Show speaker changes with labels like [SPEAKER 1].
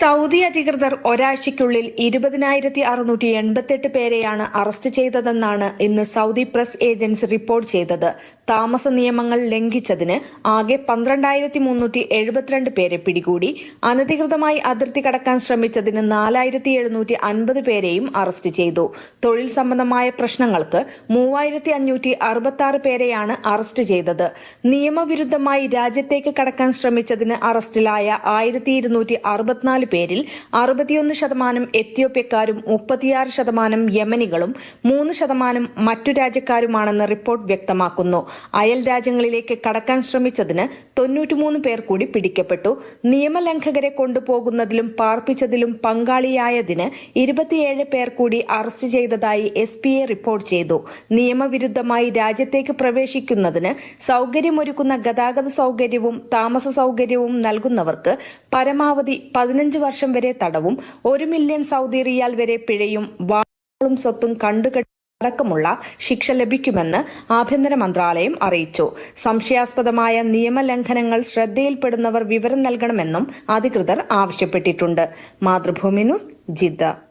[SPEAKER 1] Saudi അധികൃതർ ഒരാഴ്ചയ്ക്കുള്ളിൽ 20,688 പേരെയാണ് അറസ്റ്റ് ചെയ്തതെന്നാണ് ഇന്ന് സൗദി പ്രസ് ഏജൻസി റിപ്പോർട്ട് ചെയ്തത്. താമസ നിയമങ്ങൾ ലംഘിച്ചതിന് ആകെ 12,372 പേരെ പിടികൂടി. അനധികൃതമായി അതിർത്തി കടക്കാൻ ശ്രമിച്ചതിന് 4,750 പേരെയും അറസ്റ്റ് ചെയ്തു. തൊഴിൽ സംബന്ധമായ പ്രശ്നങ്ങൾക്ക് 3,566 പേരെയാണ് അറസ്റ്റ് ചെയ്തത്. നിയമവിരുദ്ധമായി രാജ്യത്തേക്ക് കടക്കാൻ ശ്രമിച്ചതിന് അറസ്റ്റിലായ 1,264 പേരിൽ 61% എത്യോപ്യക്കാരും 36% യമനികളും 3% മറ്റു രാജ്യക്കാരുമാണെന്ന് റിപ്പോർട്ട് വ്യക്തമാക്കുന്നു. അയൽ രാജ്യങ്ങളിലേക്ക് കടക്കാൻ ശ്രമിച്ചതിന് 93 പേർ കൂടി പിടിക്കപ്പെട്ടു. നിയമലംഘകരെ കൊണ്ടുപോകുന്നതിലും പാർപ്പിച്ചതിലും പങ്കാളിയായതിന് 27 പേർ കൂടി അറസ്റ്റ് ചെയ്തതായി SPA റിപ്പോർട്ട് ചെയ്തു. നിയമവിരുദ്ധമായി രാജ്യത്തേക്ക് പ്രവേശിക്കുന്നതിന് സൗകര്യമൊരുക്കുന്ന ഗതാഗത സൗകര്യവും താമസ സൗകര്യവും നൽകുന്നവർക്ക് പരമാവധി 15 വർഷം വരെ തടവും 1 മില്യൺ സൗദി റിയാൽ വരെ പിഴയും വാളും സ്വത്തും അടക്കമുള്ള ശിക്ഷ ലഭിക്കുമെന്ന് ആഭ്യന്തര മന്ത്രാലയം അറിയിച്ചു. സംശയാസ്പദമായ നിയമലംഘനങ്ങൾ ശ്രദ്ധയിൽപ്പെടുന്നവർ വിവരം നൽകണമെന്നും അധികൃതർ ആവശ്യപ്പെട്ടിട്ടുണ്ട്. Mathrubhumi news, Jeddah.